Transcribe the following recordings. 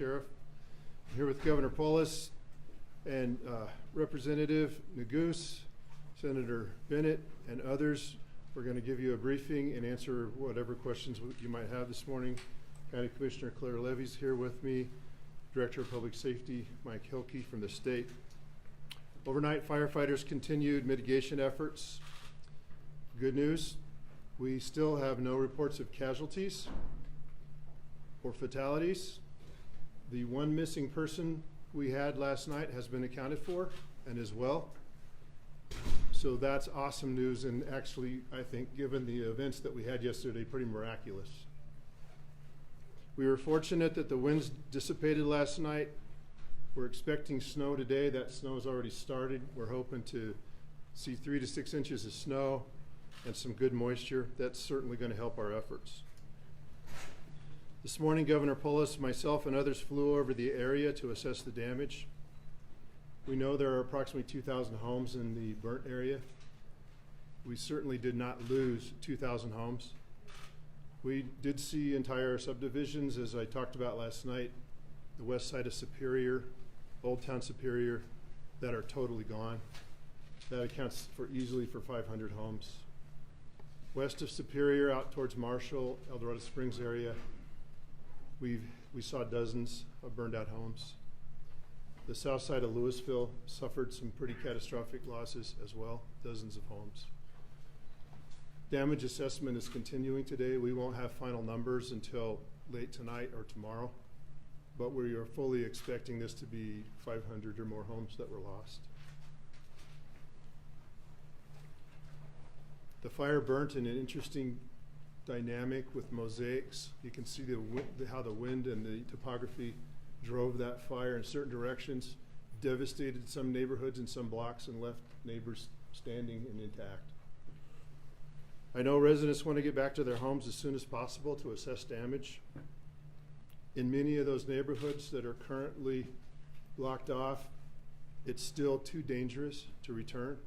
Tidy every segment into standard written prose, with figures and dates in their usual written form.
Sheriff. I'm here with Governor Polis and Representative Neguse, Senator Bennett, and others. We're going to give you a briefing and answer whatever questions you might have this morning. County Commissioner Claire Levy's here with me, Director of Public Safety Mike Hilke from the state. Overnight, firefighters continued mitigation efforts. Good news, we still have no reports of casualties or fatalities. The one missing person we had last night has been accounted for and is well. So that's awesome news, and actually, I think, given the events that we had yesterday, pretty miraculous. We were fortunate that the winds dissipated last night. We're expecting snow today. That snow has already started. We're hoping to see 3 to 6 inches of snow and some good moisture. That's certainly going to help our efforts. This morning, Governor Polis, myself, and others flew over the area to assess the damage. We know there are approximately 2,000 homes in the burnt area. We certainly did not lose 2,000 homes. We did see entire subdivisions, as I talked about last night, the west side of Superior, Old Town Superior, that are totally gone. That accounts for easily for 500 homes. West of Superior, out towards Marshall, El Dorado Springs area, we saw dozens of burned out homes. The south side of Louisville suffered some pretty catastrophic losses as well, dozens of homes. Damage assessment is continuing today. We won't have final numbers until late tonight or tomorrow, but we are fully expecting this to be 500 or more homes that were lost. The fire burnt in an interesting dynamic with mosaics. You can see how the wind and the topography drove that fire in certain directions, devastated some neighborhoods and some blocks, and left neighbors standing and intact. I know residents want to get back to their homes as soon as possible to assess damage. In many of those neighborhoods that are currently locked off, it's still too dangerous to return.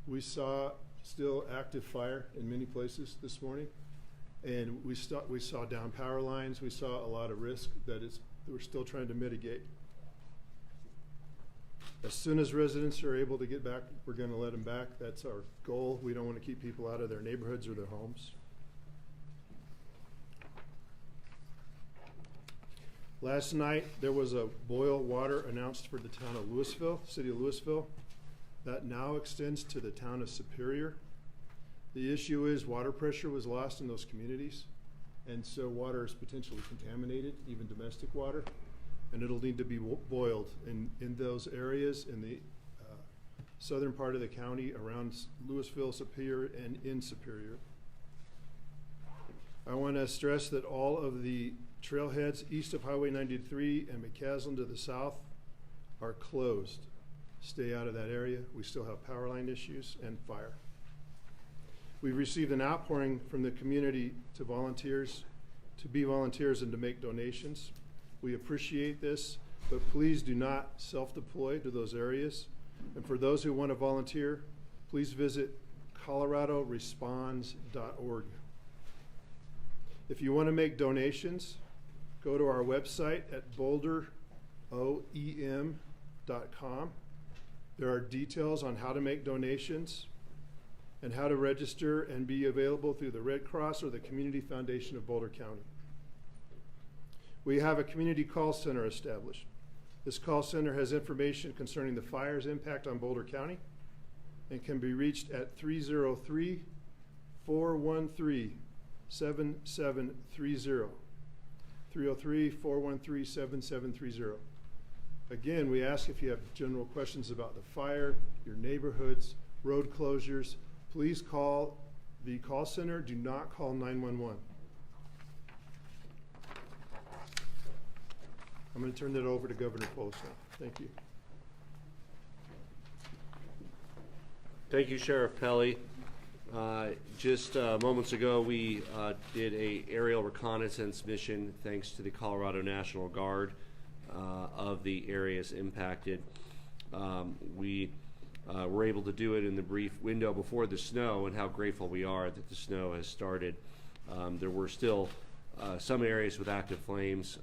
We saw still active fire in many places this morning, and we saw down power lines. We saw a lot of risk that we're still trying to mitigate. As soon as residents are able to get back, we're going to let them back. That's our goal. We don't want to keep people out of their neighborhoods or their homes. Last night, there was a boil water announced for the town of Louisville, city of Louisville. That now extends to the town of Superior. The issue is water pressure was lost in those communities, and so water is potentially contaminated, even domestic water, and it'll need to be boiled in those areas in the southern part of the county around Louisville, Superior, and in Superior. I want to stress that all of the trailheads east of Highway 93 and McCaslin to the south are closed. Stay out of that area. We still have power line issues and fire. We've received an outpouring from the community to be volunteers and to make donations. We appreciate this, but please do not self-deploy to those areas. And for those who want to volunteer, please visit coloradoresponds.org. If you want to make donations, go to our website at boulderoem.com. There are details on how to make donations and how to register and be available through the Red Cross or the Community Foundation of Boulder County. We have a community call center established. This call center has information concerning the fire's impact on Boulder County and can be reached at 303-413-7730. 303-413-7730. Again, we ask if you have general questions about the fire, your neighborhoods, road closures, please call the call center. Do not call 911. I'm going to turn that over to Governor Polis now. Thank you. Thank you, Sheriff Pelley. Just moments ago, we did an aerial reconnaissance mission thanks to the Colorado National Guard of the areas impacted. We were able to do it in the brief window before the snow, and how grateful we are that the snow has started. There were still some areas with active flames.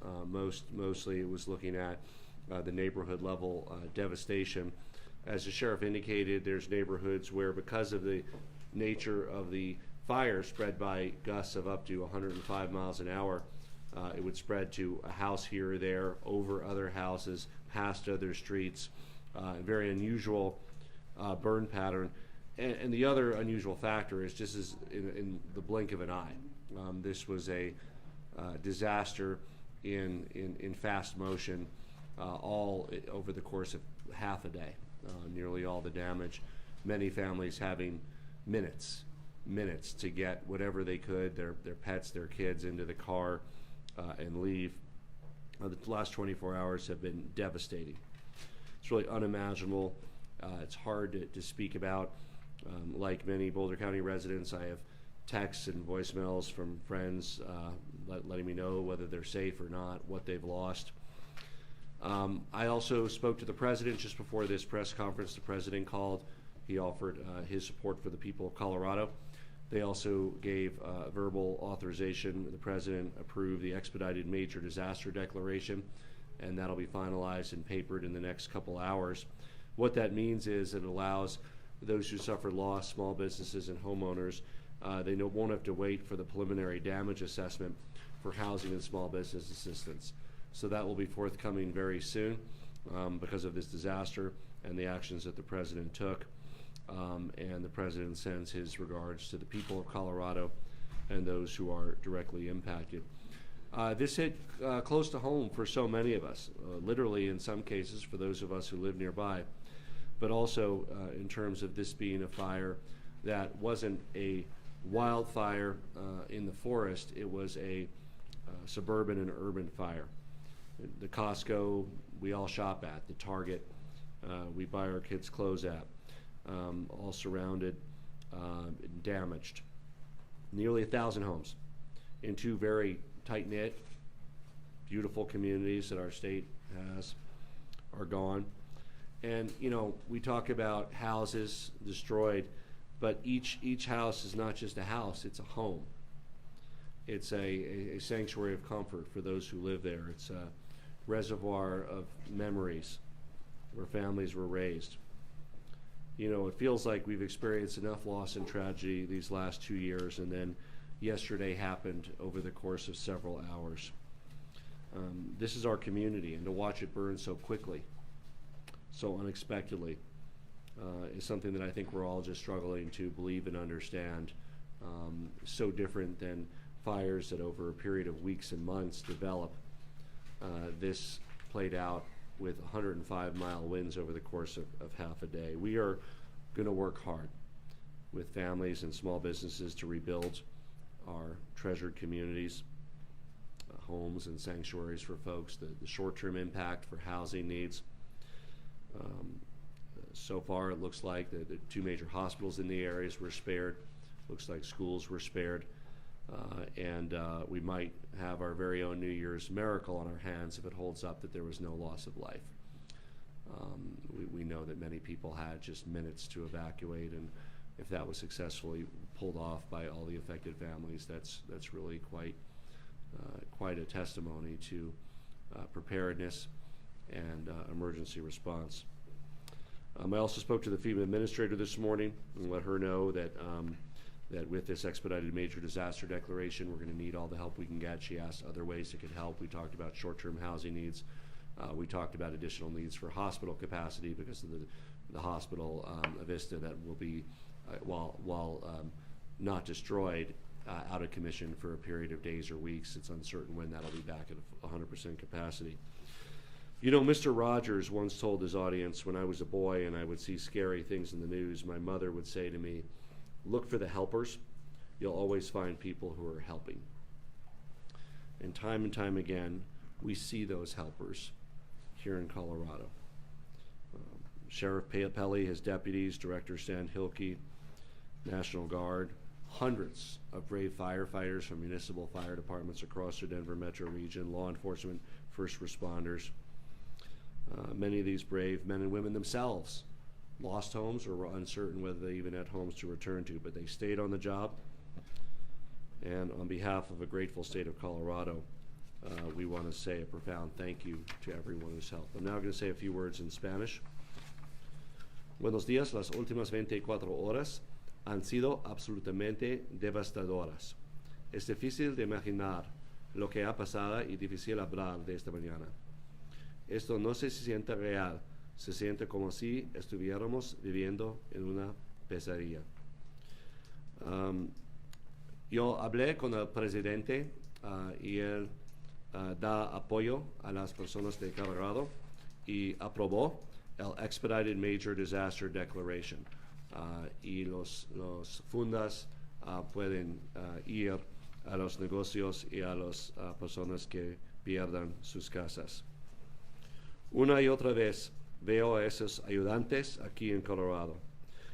Mostly it was looking at the neighborhood level devastation. As the sheriff indicated, there's neighborhoods where, because of the nature of the fire spread by gusts of up to 105 miles an hour, it would spread to a house here or there, over other houses, past other streets. Very unusual burn pattern. And the other unusual factor is just as in the blink of an eye. This was a disaster in fast motion, all over the course of half a day. Nearly all the damage, many families having minutes to get whatever they could, their pets, their kids, into the car and leave. The last 24 hours have been devastating. It's really unimaginable. It's hard to speak about. Like many Boulder County residents, I have texts and voicemails from friends letting me know whether they're safe or not, what they've lost. I also spoke to the president just before this press conference. The president called. He offered his support for the people of Colorado. They also gave verbal authorization. The president approved the expedited major disaster declaration, and that'll be finalized and papered in the next couple hours. What that means is it allows those who suffered loss, small businesses and homeowners, they won't have to wait for the preliminary damage assessment for housing and small business assistance. So that will be forthcoming very soon because of this disaster and the actions that the president took. And the president sends his regards to the people of Colorado and those who are directly impacted. This hit close to home for so many of us, literally in some cases for those of us who live nearby, but also in terms of this being a fire that wasn't a wildfire in the forest. It was a suburban and urban fire. The Costco we all shop at, the Target we buy our kids' clothes at, all surrounded and damaged. Nearly 1,000 homes in two very tight-knit, beautiful communities that our state has are gone. And you know, we talk about houses destroyed, but each house is not just a house, it's a home. It's a sanctuary of comfort for those who live there. It's a reservoir of memories where families were raised. You know, it feels like we've experienced enough loss and tragedy these last 2 years, and then yesterday happened over the course of several hours. This is our community, and to watch it burn so quickly, so unexpectedly, is something that I think we're all just struggling to believe and understand. So different than fires that over a period of weeks and months develop. This played out with 105-mile winds over the course of half a day. We are going to work hard with families and small businesses to rebuild our treasured communities, homes and sanctuaries for folks, the short-term impact for housing needs. So far, it looks like the two major hospitals in the areas were spared. Looks like schools were spared. And we might have our very own New Year's miracle on our hands if it holds up that there was no loss of life. We know that many people had just minutes to evacuate, and if that was successfully pulled off by all the affected families, that's really quite a testimony to preparedness and emergency response. I also spoke to the FEMA administrator this morning and let her know that that with this expedited major disaster declaration, we're going to need all the help we can get. She asked other ways it could help. We talked about short-term housing needs. We talked about additional needs for hospital capacity because of the hospital Avista that will be, while not destroyed, out of commission for a period of days or weeks. It's uncertain when that'll be back at 100% capacity. You know, Mr. Rogers once told his audience, when I was a boy and I would see scary things in the news, my mother would say to me, look for the helpers. You'll always find people who are helping. And time again, we see those helpers here in Colorado. Sheriff Pelly, his deputies, Director Stan Hilke, National Guard, hundreds of brave firefighters from municipal fire departments across the Denver metro region, law enforcement, first responders. Many of these brave men and women themselves lost homes or were uncertain whether they even had homes to return to, but they stayed on the job And on behalf of a grateful state of Colorado, we want to say a profound thank you to everyone who's helped. I'm now going to say a few words in Spanish. Buenos días. Las últimas 24 horas han sido absolutamente devastadoras. Es difícil de imaginar lo que ha pasado y difícil hablar de esta mañana. Esto no se siente real, se siente como si estuviéramos viviendo en una pesadilla. Yo hablé con el presidente y él da apoyo a las personas de Colorado y aprobó el Expedited Major Disaster Declaration. Y los fundas pueden ir a los negocios y a las personas que pierdan sus casas. Una y otra vez veo a esos ayudantes aquí en Colorado.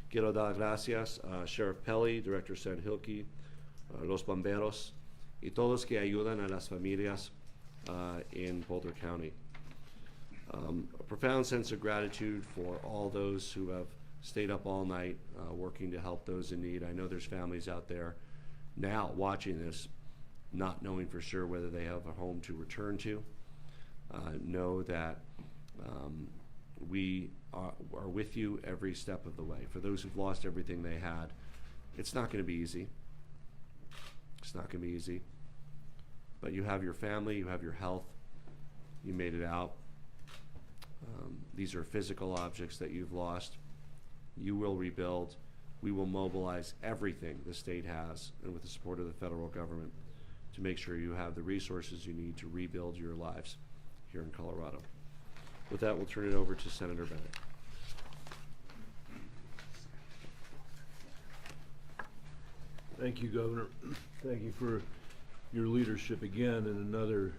Quiero dar gracias a Sheriff Pelly, Director Stan Hilke, los bomberos y todos que ayudan a las familias in Boulder County. A profound sense of gratitude for all those who have stayed up all night working to help those in need. I know there's families out there now watching this, not knowing for sure whether they have a home to return to. Know that we are with you every step of the way. For those who've lost everything they had, it's not going to be easy. It's not going to be easy. But you have your family, you have your health, you made it out. These are physical objects that you've lost. You will rebuild. We will mobilize everything the state has, and with the support of the federal government, to make sure you have the resources you need to rebuild your lives here in Colorado. With that, we'll turn it over to Senator Bennett. Thank you, Governor. Thank you for your leadership again in another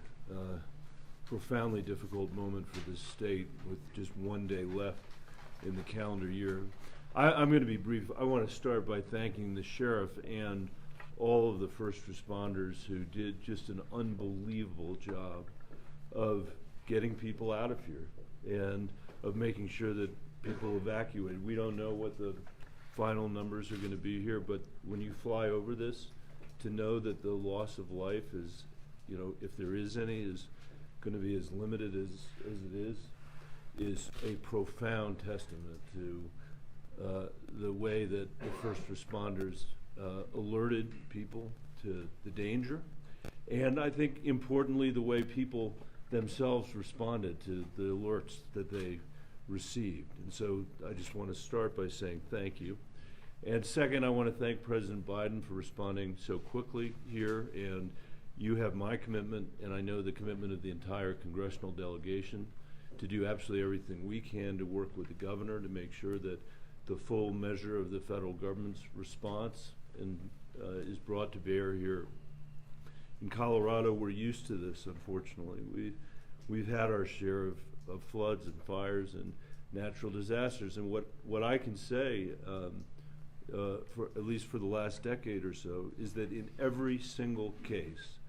profoundly difficult moment for this state with just one day left in the calendar year. I'm going to be brief. I want to start by thanking the sheriff and all of the first responders who did just an unbelievable job of getting people out of here and of making sure that people evacuated. We don't know what the final numbers are going to be here, but when you fly over this, to know that the loss of life is, you know, if there is any, is going to be as limited as it is a profound testament to the way that the first responders alerted people to the danger, and I think importantly the way people themselves responded to the alerts that they received. And so I just want to start by saying thank you. And second, I want to thank President Biden for responding so quickly here, and you have my commitment, and I know the commitment of the entire congressional delegation, to do absolutely everything we can to work with the governor to make sure that the full measure of the federal government's response is brought to bear here. In Colorado, we're used to this, unfortunately. We've had our share of floods and fires and natural disasters, and what I can say, for at least for the last decade or so, is that in every single case,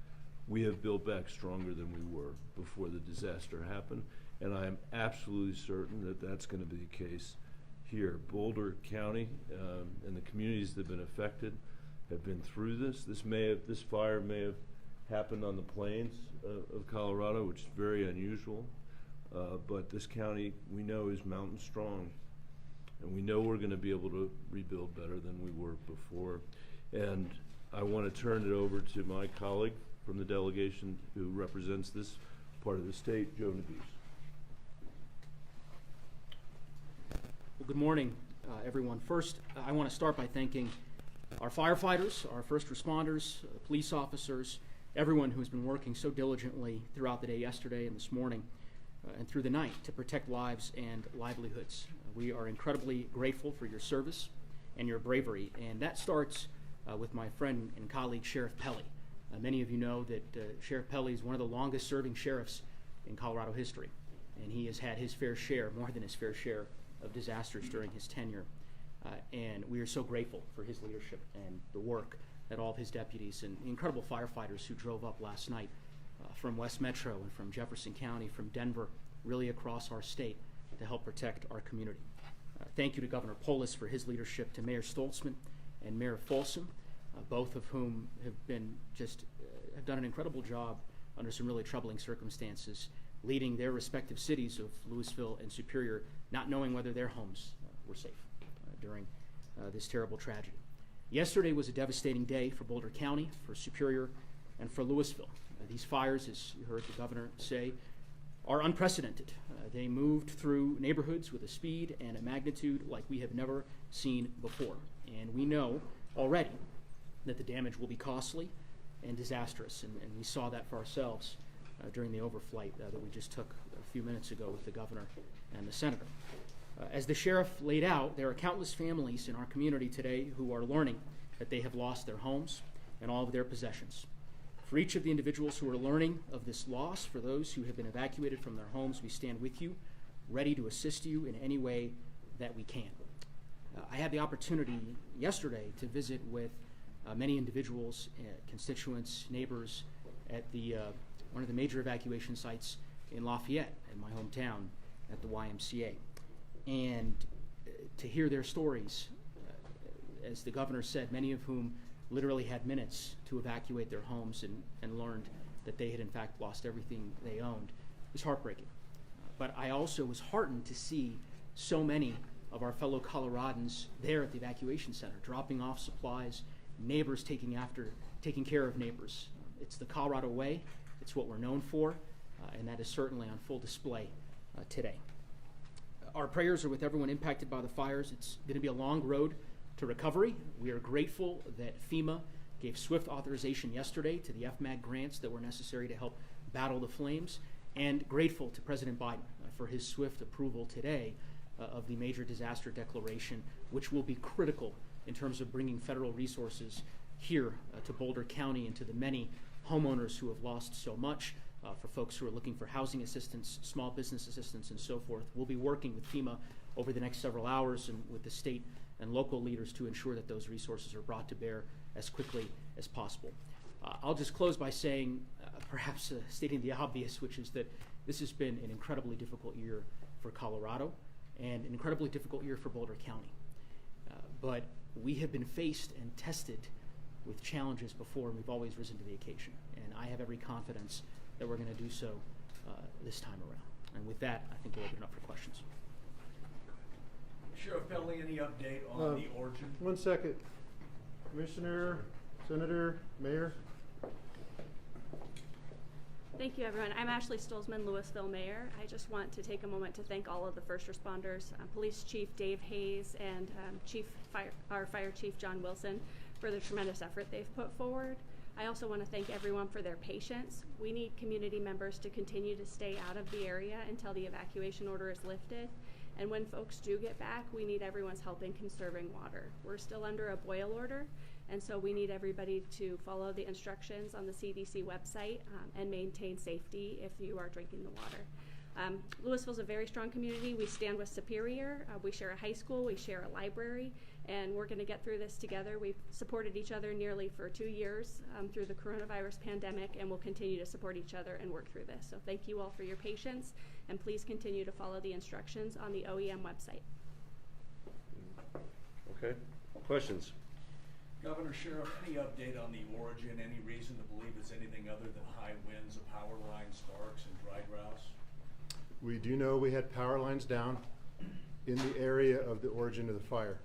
we have built back stronger than we were before the disaster happened, and I am absolutely certain that that's going to be the case here. Boulder County and the communities that have been affected have been through this. This fire may have happened on the plains of Colorado, which is very unusual, but this county we know is mountain strong, and we know we're going to be able to rebuild better than we were before. And I want to turn it over to my colleague from the delegation who represents this part of the state, Joe Neguse. Well, good morning, everyone. First, I want to start by thanking our firefighters, our first responders, police officers, everyone who's been working so diligently throughout the day yesterday and this morning and through the night to protect lives and livelihoods. We are incredibly grateful for your service and your bravery, and that starts with my friend and colleague, Sheriff Pelly. Many of you know that Sheriff Pelly is one of the longest serving sheriffs in Colorado history, and he has had his fair share, more than his fair share, of disasters during his tenure. And we are so grateful for his leadership and the work that all of his deputies and incredible firefighters who drove up last night from West Metro and from Jefferson County, from Denver, really across our state to help protect our community. Thank you to Governor Polis for his leadership, to Mayor Stoltzman and Mayor Folsom, both of whom have done an incredible job under some really troubling circumstances, leading their respective cities of Louisville and Superior, not knowing whether their homes were safe during this terrible tragedy. Yesterday was a devastating day for Boulder County, for Superior, and for Louisville. These fires, as you heard the governor say, are unprecedented. They moved through neighborhoods with a speed and a magnitude like we have never seen before. And we know already that the damage will be costly and disastrous, and we saw that for ourselves during the overflight that we just took a few minutes ago with the governor and the senator. As the sheriff laid out, there are countless families in our community today who are learning that they have lost their homes and all of their possessions. For each of the individuals who are learning of this loss, for those who have been evacuated from their homes, we stand with you, ready to assist you in any way that we can. I had the opportunity yesterday to visit with many individuals, constituents, neighbors at one of the major evacuation sites in Lafayette, in my hometown, at the YMCA. And to hear their stories, as the governor said, many of whom literally had minutes to evacuate their homes and learned that they had in fact lost everything they owned, was heartbreaking. But I also was heartened to see so many of our fellow Coloradans there at the evacuation center, dropping off supplies, neighbors taking care of neighbors. It's the Colorado way. It's what we're known for, and that is certainly on full display today. Our prayers are with everyone impacted by the fires. It's going to be a long road to recovery. We are grateful that FEMA gave swift authorization yesterday to the FMAG grants that were necessary to help battle the flames, and grateful to President Biden for his swift approval today of the major disaster declaration, which will be critical in terms of bringing federal resources here to Boulder County and to the many homeowners who have lost so much, for folks who are looking for housing assistance, small business assistance, and so forth. We'll be working with FEMA over the next several hours and with the state and local leaders to ensure that those resources are brought to bear as quickly as possible. I'll just close by saying, perhaps stating the obvious, which is that this has been an incredibly difficult year for Colorado and an incredibly difficult year for Boulder County. But we have been faced and tested with challenges before, and we've always risen to the occasion. And I have every confidence that we're going to do so this time around. And with that, I think we'll open it up for questions. Sheriff Penley, any update on the origin? 1 second. Commissioner, Senator, Mayor. Thank you, everyone. I'm Ashley Stolzman, Louisville Mayor. I just want to take a moment to thank all of the first responders, Police Chief Dave Hayes and our Fire Chief John Wilson, for the tremendous effort they've put forward. I also want to thank everyone for their patience. We need community members to continue to stay out of the area until the evacuation order is lifted. And when folks do get back, we need everyone's help in conserving water. We're still under a boil order, and so we need everybody to follow the instructions on the CDC website and maintain safety if you are drinking the water. Louisville's a very strong community. We stand with Superior. We share a high school, we share a library, and we're going to get through this together. We've supported each other nearly for 2 years through the coronavirus pandemic, and we'll continue to support each other and work through this. So thank you all for your patience, and please continue to follow the instructions on the OEM website. Okay, questions? Governor, Sheriff, any update on the origin? Any reason to believe it's anything other than high winds, a power line, sparks, and dry grouse? We do know we had power lines down in the area of the origin of the fire.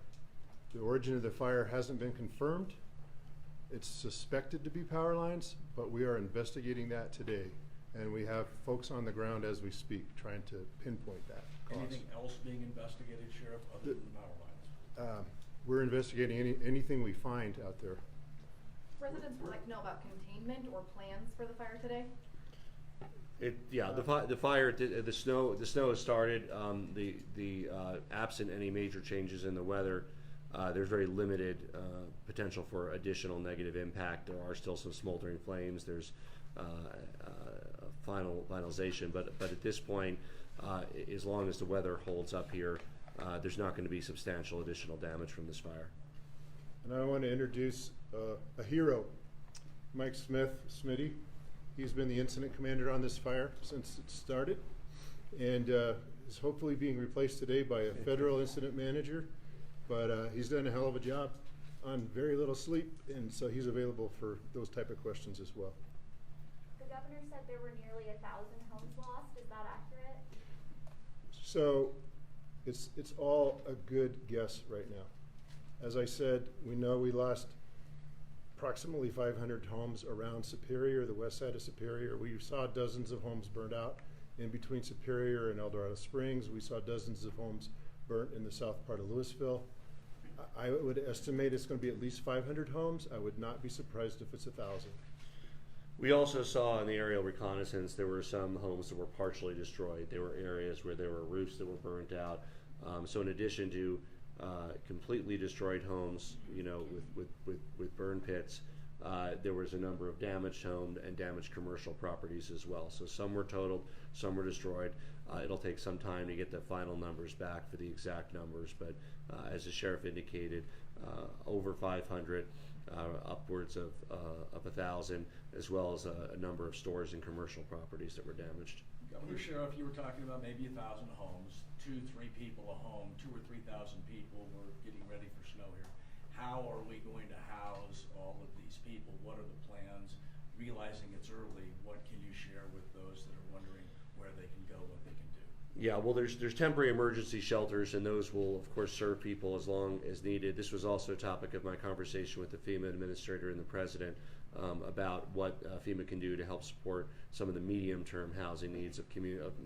The origin of the fire hasn't been confirmed. It's suspected to be power lines, but we are investigating that today. And we have folks on the ground as we speak trying to pinpoint that cause. Anything else being investigated, Sheriff, other than the power lines? We're investigating anything we find out there. Residents would like to know about containment or plans for the fire today. The fire, the snow has started. Absent any major changes in the weather, there's very limited potential for additional negative impact. There are still some smoldering flames. There's finalization, but at this point, as long as the weather holds up here, there's not going to be substantial additional damage from this fire. And I want to introduce a hero, Mike Smith, Smitty. He's been the incident commander on this fire since it started, and is hopefully being replaced today by a federal incident manager, but he's done a hell of a job. on very little sleep, and so he's available for those type of questions as well. The governor said there were nearly 1,000 homes lost. Is that accurate? So it's all a good guess right now. As I said, we know we lost approximately 500 homes around Superior, the west side of Superior. We saw dozens of homes burned out in between Superior and El Dorado Springs. We saw dozens of homes burnt in the south part of Louisville. I would estimate it's going to be at least 500 homes. I would not be surprised if it's 1,000. We also saw in the aerial reconnaissance there were some homes that were partially destroyed. There were areas where there were roofs that were burnt out. So in addition to completely destroyed homes, you know, with burn pits, there was a number of damaged home and damaged commercial properties as well. So some were totaled, some were destroyed. It'll take some time to get the final numbers back for the exact numbers, but as the sheriff indicated, over 500, upwards of 1,000, as well as a number of stores and commercial properties that were damaged. Governor, Sheriff, you were talking about maybe 1,000 homes, 2-3 people a home, 2,000 or 3,000 people. We're getting ready for snow here. How are we going to house all of these people? What are the plans? Realizing it's early, what can you share with those that are wondering where they can go, what they can do? Yeah, well, there's temporary emergency shelters, and those will, of course, serve people as long as needed. This was also a topic of my conversation with the FEMA administrator and the president about what FEMA can do to help support some of the medium-term housing needs of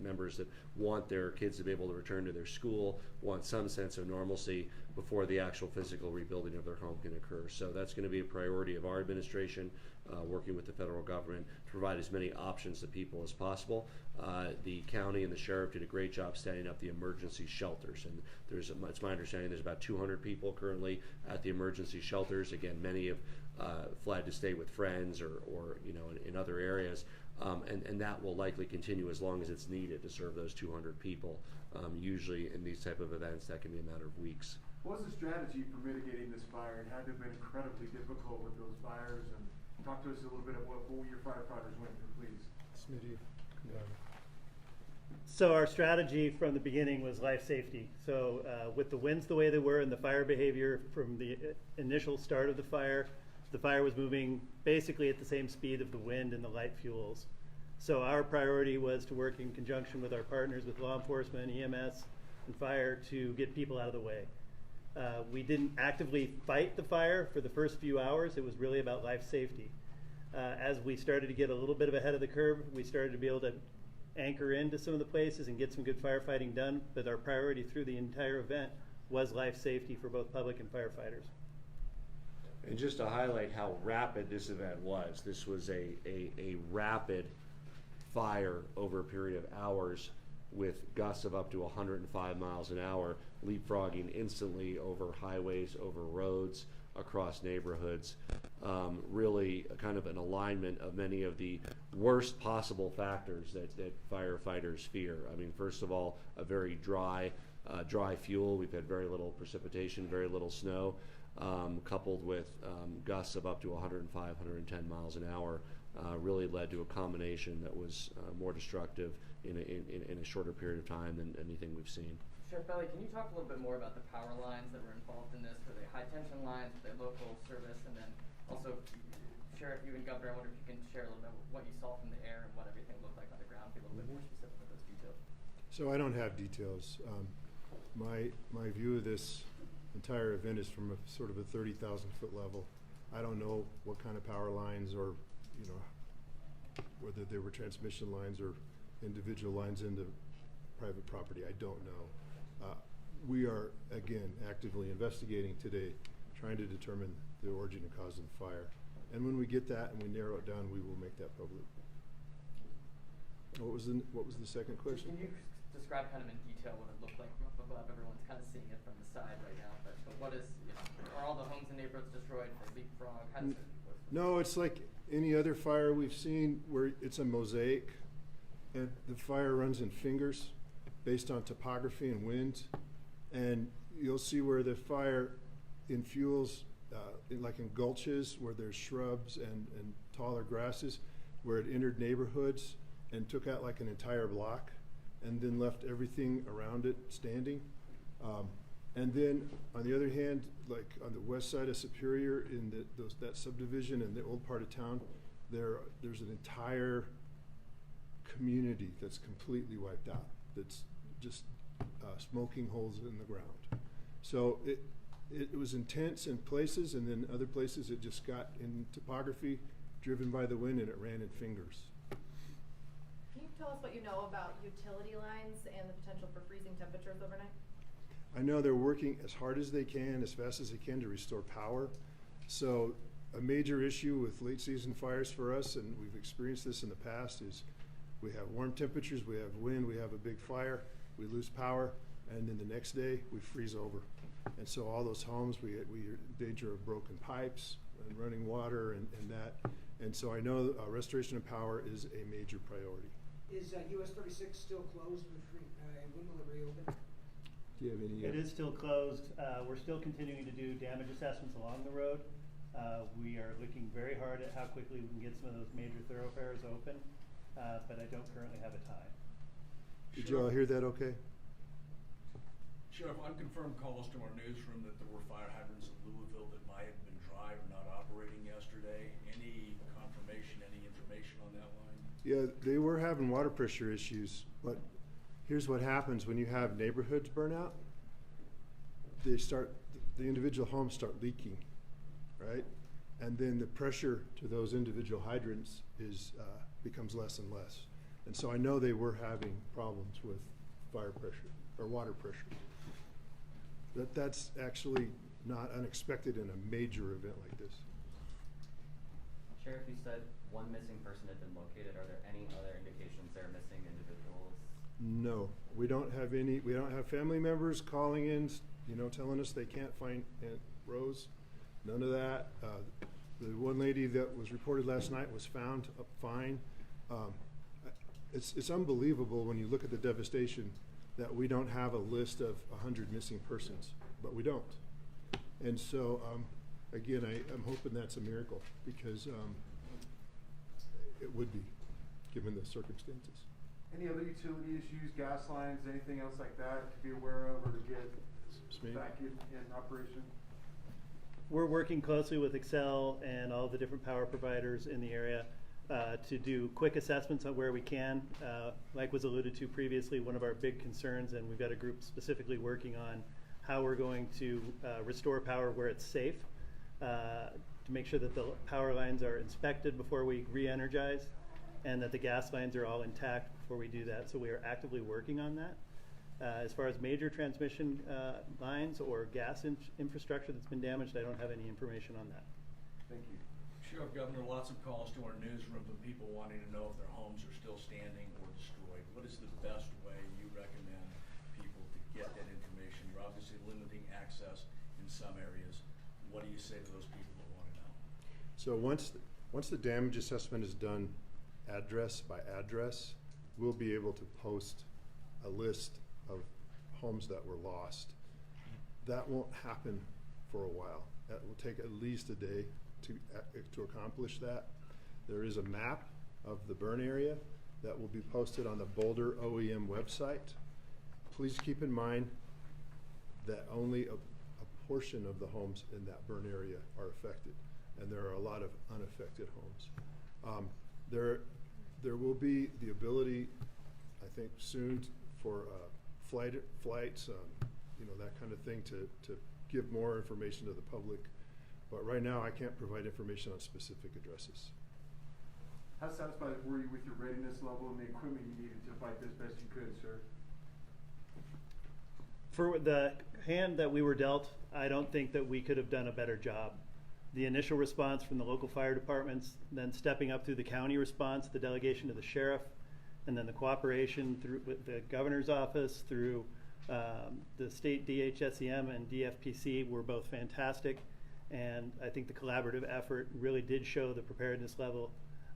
members that want their kids to be able to return to their school, want some sense of normalcy before the actual physical rebuilding of their home can occur. So that's going to be a priority of our administration, working with the federal government to provide as many options to people as possible. The county and the sheriff did a great job setting up the emergency shelters, and it's my understanding there's about 200 people currently at the emergency shelters. Again, many have fled to stay with friends or you know, in other areas, and that will likely continue as long as it's needed to serve those 200 people. Usually in these type of events, that can be a matter of weeks. What was the strategy for mitigating this fire? It had to have been incredibly difficult with those fires, and talk to us a little bit about what your firefighters went through, please. Smitty, So our strategy from the beginning was life safety. So with the winds the way they were and the fire behavior from the initial start of the fire was moving basically at the same speed of the wind and the light fuels. So our priority was to work in conjunction with our partners, with law enforcement, EMS, and fire, to get people out of the way. We didn't actively fight the fire for the first few hours. It was really about life safety. As we started to get a little bit of ahead of the curve, we started to be able to anchor into some of the places and get some good firefighting done, but our priority through the entire event was life safety for both public and firefighters. And just to highlight how rapid this event was, this was a rapid fire over a period of hours with gusts of up to 105 miles an hour, leapfrogging instantly over highways, over roads, across neighborhoods. Really kind of an alignment of many of the worst possible factors that firefighters fear. I mean, first of all, a very dry fuel. We've had very little precipitation, very little snow, coupled with gusts of up to 105, 110 miles an hour, really led to a combination that was more destructive in a shorter period of time than anything we've seen. Sheriff Belli, can you talk a little bit more about the power lines that were involved in this? Were they high tension lines, were they local service? And then also, Sheriff, you and Governor, I wonder if you can share a little bit what you saw from the air and what everything looked like on the ground. Be a little bit more specific with those details. So I don't have details. My view of this entire event is from a sort of a 30,000 foot level. I don't know what kind of power lines, or you know, whether they were transmission lines or individual lines into private property. I don't know. We are, again, actively investigating today, trying to determine the origin and cause of the fire. And when we get that and we narrow it down, we will make that public. What was the second question? Can you describe kind of in detail what it looked like from up above? Everyone's kind of seeing it from the side right now, but what is, you know, are all the homes and neighborhoods destroyed? They leapfrog? How does it work? No, it's like any other fire we've seen where it's a mosaic and the fire runs in fingers based on topography and wind. And you'll see where the fire infuels, like in gulches where there's shrubs and taller grasses, where it entered neighborhoods and took out like an entire block and then left everything around it standing. And then, on the other hand, like on the west side of Superior, in that subdivision in the old part of town, there's an entire community that's completely wiped out. That's just smoking holes in the ground. So it was intense in places, and then other places it just got in topography, driven by the wind, and it ran in fingers. Can you tell us what you know about utility lines and the potential for freezing temperatures overnight? I know they're working as hard as they can, as fast as they can to restore power. So a major issue with late season fires for us, and we've experienced this in the past, is we have warm temperatures, we have wind, we have a big fire, we lose power, and then the next day we freeze over. And so all those homes, we are in danger of broken pipes and running water and that. And so I know restoration of power is a major priority. Is US 36 still closed? When will it reopen? Do you have any? It is still closed. We're still continuing to do damage assessments along the road. We are looking very hard at how quickly we can get some of those major thoroughfares open, but I don't currently have a time. Did you all hear that okay? Sheriff, unconfirmed calls to our newsroom that there were fire hydrants in Louisville that might have been dry or not operating yesterday. Any confirmation, any information on that line? Yeah, they were having water pressure issues, but here's what happens when you have neighborhoods burn out. The individual homes start leaking, right? And then the pressure to those individual hydrants becomes less and less. And so I know they were having problems with fire pressure or water pressure. That's actually not unexpected in a major event like this. Sheriff, you said one missing person had been located. Are there any other indications there are missing individuals? No, we don't have any. We don't have family members calling in, telling us they can't find Aunt Rose. None of that. The one lady that was reported last night was found up fine. It's unbelievable when you look at the devastation that we don't have a list of 100 missing persons, but we don't. And so, again, I'm hoping that's a miracle, because it would be, given the circumstances. Any other utility issues, gas lines, anything else like that to be aware of or to get back in operation? We're working closely with Excel and all the different power providers in the area to do quick assessments on where we can. Like was alluded to previously, one of our big concerns, and we've got a group specifically working on how we're going to restore power where it's safe, to make sure that the power lines are inspected before we re-energize, and that the gas lines are all intact before we do that. So we are actively working on that. As far as major transmission lines or gas infrastructure that's been damaged, I don't have any information on that. Thank you. Sheriff, Governor, lots of calls to our newsroom from people wanting to know if their homes are still standing or destroyed. What is the best way you recommend people to get that information? You're obviously limiting access in some areas. What do you say to those people that want to know? So once the damage assessment is done, address by address, we'll be able to post a list of homes that were lost. That won't happen for a while. That will take at least a day to accomplish that. There is a map of the burn area that will be posted on the Boulder OEM website. Please keep in mind that only a portion of the homes in that burn area are affected, and there are a lot of unaffected homes. There will be the ability, I think, soon for flights, that kind of thing, to give more information to the public. But right now, I can't provide information on specific addresses. How satisfied were you with your readiness level and the equipment you needed to fight this best you could, sir? For the hand that we were dealt, I don't think that we could have done a better job. The initial response from the local fire departments, then stepping up through the county response, the delegation to the sheriff, and then the cooperation through with the governor's office, through the state DHSEM and DFPC were both fantastic. And I think the collaborative effort really did show the preparedness level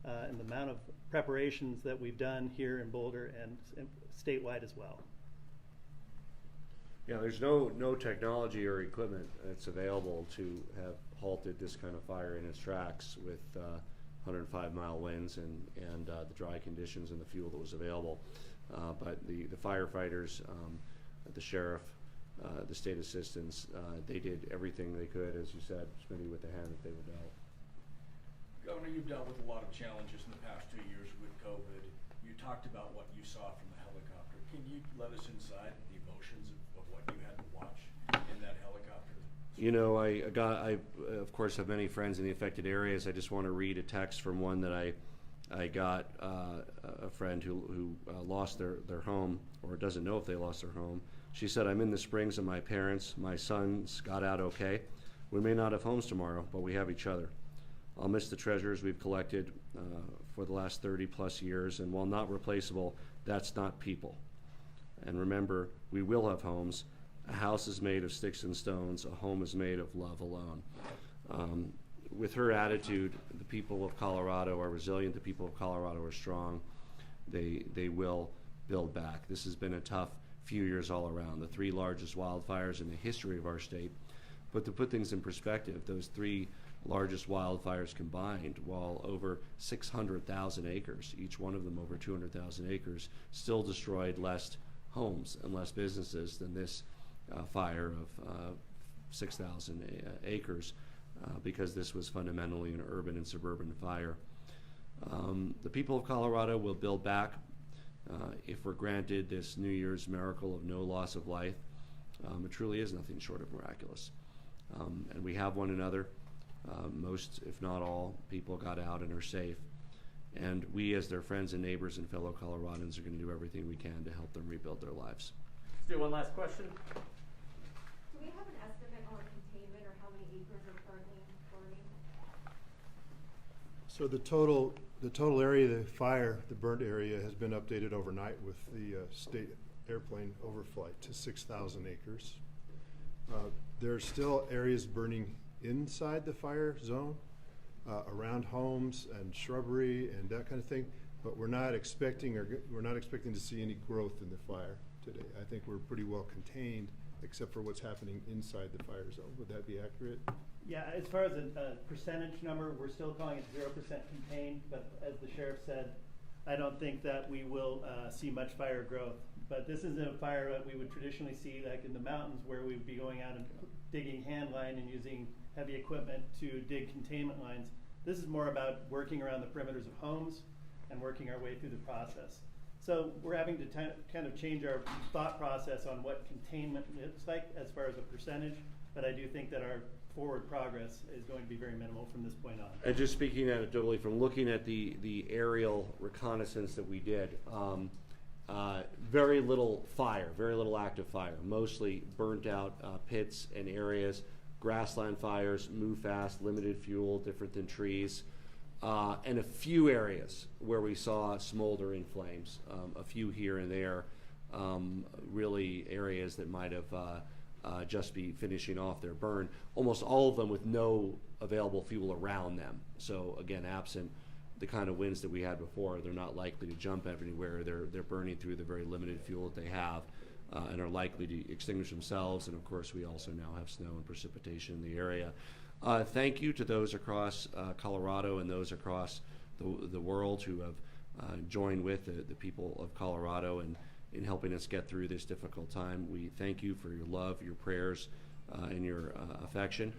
and the amount of preparations that we've done here in Boulder and statewide as well. Yeah, there's no technology or equipment that's available to have halted this kind of fire in its tracks with 105-mile winds and the dry conditions and the fuel that was available. But the firefighters, the sheriff, the state assistance. They did everything they could, as you said, Smitty, with the hand that they were dealt. Governor, you've dealt with a lot of challenges in the past 2 years with COVID. You talked about what you saw from the helicopter. Can you let us inside the emotions of what you had to watch in that helicopter? You know, I of course have many friends in the affected areas. I just want to read a text from one that I got, a friend who lost their home, or doesn't know if they lost their home. She said, "I'm in the Springs with my parents. My sons got out okay. We may not have homes tomorrow, but we have each other. I'll miss the treasures we've collected for the last 30 plus years, and while not replaceable, that's not people. And remember, we will have homes. A house is made of sticks and stones. A home is made of love alone." With her attitude, the people of Colorado are resilient. The people of Colorado are strong. They will build back. This has been a tough few years all around. The 3 largest wildfires in the history of our state. But to put things in perspective, those 3 largest wildfires combined, while over 600,000 acres, each one of them over 200,000 acres, still destroyed less homes and less businesses than this fire of 6,000 acres, because this was fundamentally an urban and suburban fire. The people of Colorado will build back if we're granted this New Year's miracle of no loss of life. It truly is nothing short of miraculous. And we have one another. Most, if not all, people got out and are safe. And we, as their friends and neighbors and fellow Coloradans, are going to do everything we can to help them rebuild their lives. Let's do one last question. Do we have an estimate on containment or how many acres are currently burning? So the total area of the fire, the burnt area, has been updated overnight with the state airplane overflight to 6,000 acres. There are still areas burning inside the fire zone, around homes and shrubbery and that kind of thing, but we're not expecting to see any growth in the fire today. I think we're pretty well contained, except for what's happening inside the fire zone. Would that be accurate? Yeah, as far as a percentage number, we're still calling it 0% contained, but as the sheriff said, I don't think that we will see much fire growth. But this isn't a fire that we would traditionally see like in the mountains, where we would be going out and digging hand line and using heavy equipment to dig containment lines. This is more about working around the perimeters of homes and working our way through the process. So we're having to kind of change our thought process on what containment looks like as far as a percentage, but I do think that our forward progress is going to be very minimal from this point on. And just speaking anecdotally, from looking at the aerial reconnaissance that we did, very little fire, very little active fire, mostly burnt out pits and areas, grassland fires, move fast, limited fuel, different than trees, and a few areas where we saw smoldering flames, a few here and there, really areas that might have just be finishing off their burn, almost all of them with no available fuel around them. So again, absent the kind of winds that we had before, they're not likely to jump everywhere. They're burning through the very limited fuel that they have, and are likely to extinguish themselves. And of course, we also now have snow and precipitation in the area. Thank you to those across Colorado and those across the world who have joined with the people of Colorado in helping us get through this difficult time. We thank you for your love, your prayers, and your affection.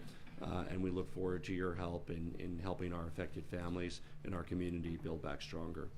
And we look forward to your help in helping our affected families and our community build back stronger.